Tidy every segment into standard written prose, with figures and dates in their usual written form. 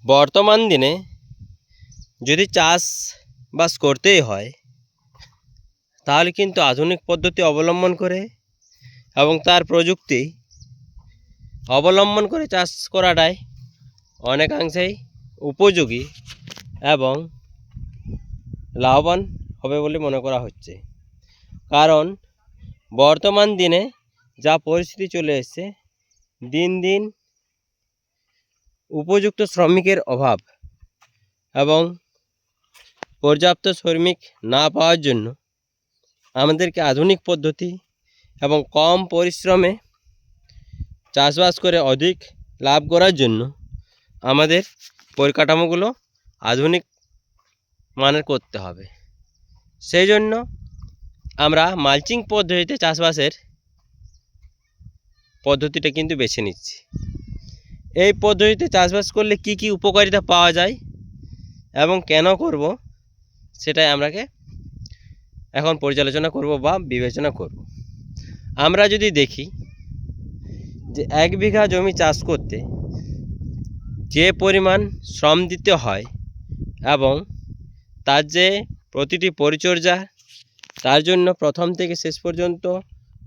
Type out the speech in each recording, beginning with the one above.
বর্তমান দিনে যদি চাষবাস করতেই হয় তাহলে কিন্তু আধুনিক পদ্ধতি অবলম্বন করে এবং তার প্রযুক্তি অবলম্বন করে চাষ করাটাই অনেকাংশেই উপযোগী এবং লাভবান হবে বলে মনে করা হচ্ছে। কারণ বর্তমান দিনে যা পরিস্থিতি চলে এসেছে, দিন দিন উপযুক্ত শ্রমিকের অভাব এবং পর্যাপ্ত শ্রমিক না পাওয়ার জন্য আমাদেরকে আধুনিক পদ্ধতি এবং কম পরিশ্রমে চাষবাস করে অধিক লাভ করার জন্য আমাদের পরিকাঠামোগুলো আধুনিক মানের করতে হবে। সেই জন্য আমরা মালচিং পদ্ধতিতে চাষবাসের পদ্ধতিটা কিন্তু বেছে নিচ্ছি। এই পদ্ধতিতে চাষবাস করলে কি কি উপকারিতা পাওয়া যায় এবং কেন করব সেটাই আমরাকে এখন পর্যালোচনা করব বা বিবেচনা করব। আমরা যদি দেখি যে 1 বিঘা জমি চাষ করতে যে পরিমাণ শ্রম দিতে হয় এবং তার যে প্রতিটি পরিচর্যা, তার জন্য প্রথম থেকে শেষ পর্যন্ত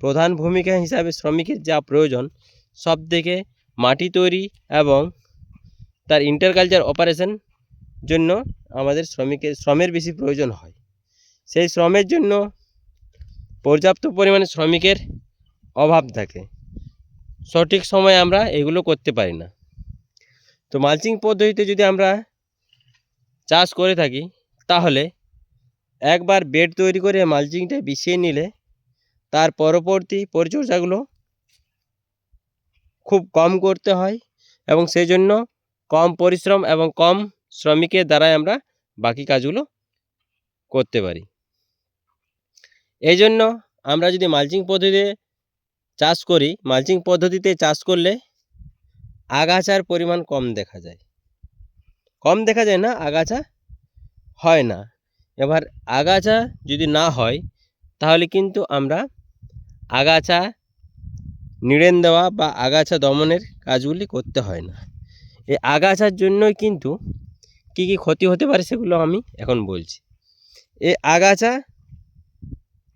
প্রধান ভূমিকা হিসাবে শ্রমিকের যা প্রয়োজন, সব থেকে মাটি তৈরি এবং তার ইন্টারকালচার অপারেশন জন্য আমাদের শ্রমের বেশি প্রয়োজন হয়। সেই শ্রমের জন্য পর্যাপ্ত পরিমাণে শ্রমিকের অভাব থাকে, সঠিক সময়ে আমরা এগুলো করতে পারি না। তো মালচিং পদ্ধতিতে যদি আমরা চাষ করে থাকি তাহলে একবার বেড তৈরি করে মালচিংটা বিছিয়ে নিলে তার পরবর্তী পরিচর্যাগুলো খুব কম করতে হয় এবং সেই জন্য কম পরিশ্রম এবং কম শ্রমিকের দ্বারাই আমরা বাকি কাজগুলো করতে পারি। এই জন্য আমরা যদি মালচিং পদ্ধতিতে চাষ করি, মালচিং পদ্ধতিতে চাষ করলে আগাছার পরিমাণ কম দেখা যায় না, আগাছা হয় না। এবার আগাছা যদি না হয় তাহলে কিন্তু আমরা আগাছা নিড়ান দেওয়া বা আগাছা দমনের কাজগুলি করতে হয় না। এই আগাছার জন্যই কিন্তু কী কী ক্ষতি হতে পারে সেগুলো আমি এখন বলছি। এই আগাছা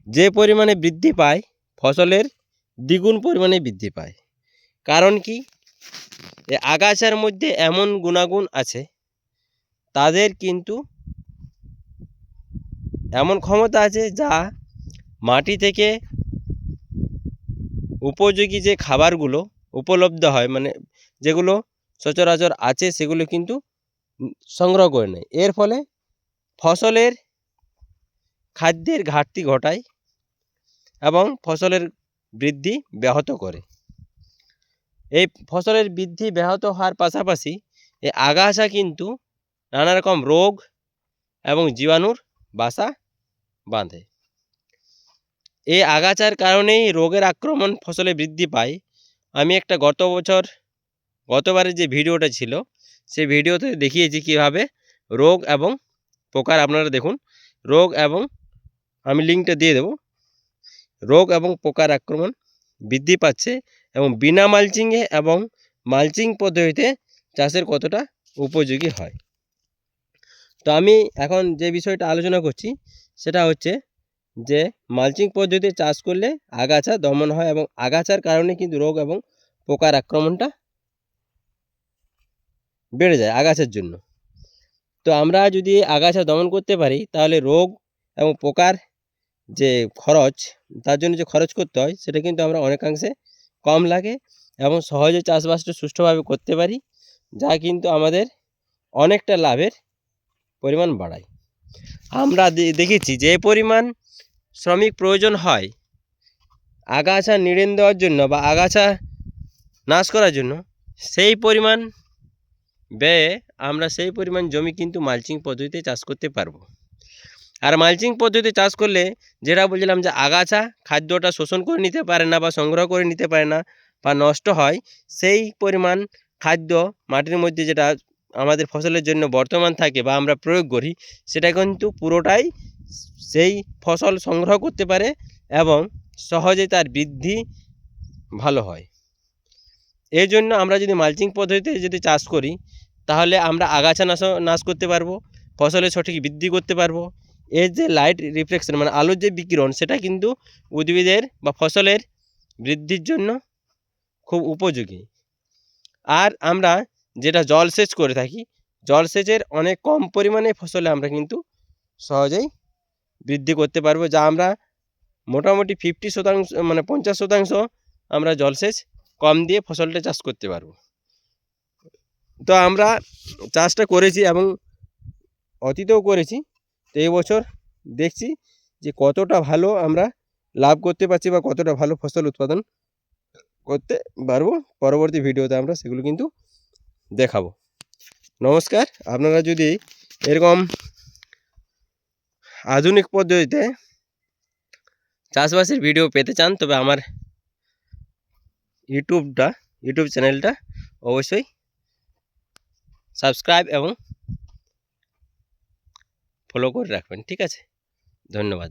যে পরিমাণে বৃদ্ধি পায়, ফসলের দ্বিগুণ পরিমাণে বৃদ্ধি পায়। কারণ কি, এই আগাছার মধ্যে এমন গুণাগুণ আছে, তাদের কিন্তু এমন ক্ষমতা আছে যা মাটি থেকে উপযোগী যে খাবারগুলো উপলব্ধ হয়, মানে যেগুলো সচরাচর আছে সেগুলো কিন্তু সংগ্রহ করে নেয়। এর ফলে ফসলের খাদ্যের ঘাটতি ঘটায় এবং ফসলের বৃদ্ধি ব্যাহত করে। এই ফসলের বৃদ্ধি ব্যাহত হওয়ার পাশাপাশি এই আগাছা কিন্তু নানা রকম রোগ এবং জীবাণুর বাসা বাঁধে। এই আগাছার কারণেই রোগের আক্রমণ ফসলে বৃদ্ধি পায়। আমি একটা গতবারের যে ভিডিওটা ছিল সেই ভিডিওতে দেখিয়েছি কীভাবে রোগ এবং পোকার, আপনারা দেখুন, রোগ এবং আমি লিঙ্কটা দিয়ে দেব, রোগ এবং পোকার আক্রমণ বৃদ্ধি পাচ্ছে এবং বিনা মালচিংয়ে এবং মালচিং পদ্ধতিতে চাষের কতটা উপযোগী হয়। তো আমি এখন যে বিষয়টা আলোচনা করছি সেটা হচ্ছে যে মালচিং পদ্ধতিতে চাষ করলে আগাছা দমন হয় এবং আগাছার কারণে কিন্তু রোগ এবং পোকার আক্রমণটা বেড়ে যায় আগাছার জন্য। তো আমরা যদি আগাছা দমন করতে পারি তাহলে রোগ এবং পোকার যে খরচ, তার জন্য যে খরচ করতে হয় সেটা কিন্তু আমরা অনেকাংশে কম লাগে এবং সহজে চাষবাসটা সুষ্ঠুভাবে করতে পারি, যা কিন্তু আমাদের অনেকটা লাভের পরিমাণ বাড়ায়। আমরা দেখেছি যে পরিমাণ শ্রমিক প্রয়োজন হয় আগাছা নিড়ান দেওয়ার জন্য বা আগাছা নাশ করার জন্য, সেই পরিমাণ ব্যয়ে আমরা সেই পরিমাণ জমি কিন্তু মালচিং পদ্ধতিতে চাষ করতে পারবো। আর মালচিং পদ্ধতিতে চাষ করলে যেটা বলছিলাম যে আগাছা খাদ্যটা শোষণ করে নিতে পারে না বা সংগ্রহ করে নিতে পারে না বা নষ্ট হয়, সেই পরিমাণ খাদ্য মাটির মধ্যে যেটা আমাদের ফসলের জন্য বর্তমান থাকে বা আমরা প্রয়োগ করি, সেটা কিন্তু পুরোটাই সেই ফসল সংগ্রহ করতে পারে এবং সহজে তার বৃদ্ধি ভালো হয়। এই জন্য আমরা যদি মালচিং পদ্ধতিতে যদি চাষ করি তাহলে আমরা আগাছা নাশ করতে পারবো, ফসলের সঠিক বৃদ্ধি করতে পারবো। এর যে লাইট রিফ্লেকশন মানে আলোর যে বিকিরণ সেটা কিন্তু উদ্ভিদের বা ফসলের বৃদ্ধির জন্য খুব উপযোগী। আর আমরা যেটা জলসেচ করে থাকি, জলসেচের অনেক কম পরিমাণে ফসলে আমরা কিন্তু সহজেই বৃদ্ধি করতে পারবো, যা আমরা মোটামুটি 50% মানে 50% আমরা জলসেচ কম দিয়ে ফসলটা চাষ করতে পারবো। তো আমরা চাষটা করেছি এবং অতীতেও করেছি, তো এই বছর দেখছি যে কতটা ভালো আমরা লাভ করতে পারছি বা কতটা ভালো ফসল উৎপাদন করতে পারবো। পরবর্তী ভিডিওতে আমরা সেগুলো কিন্তু দেখাবো। নমস্কার। আপনারা যদি এরকম আধুনিক পদ্ধতিতে চাষবাসের ভিডিও পেতে চান তবে আমার ইউটিউব চ্যানেলটা অবশ্যই সাবস্ক্রাইব এবং ফলো করে রাখবেন। ঠিক আছে, ধন্যবাদ।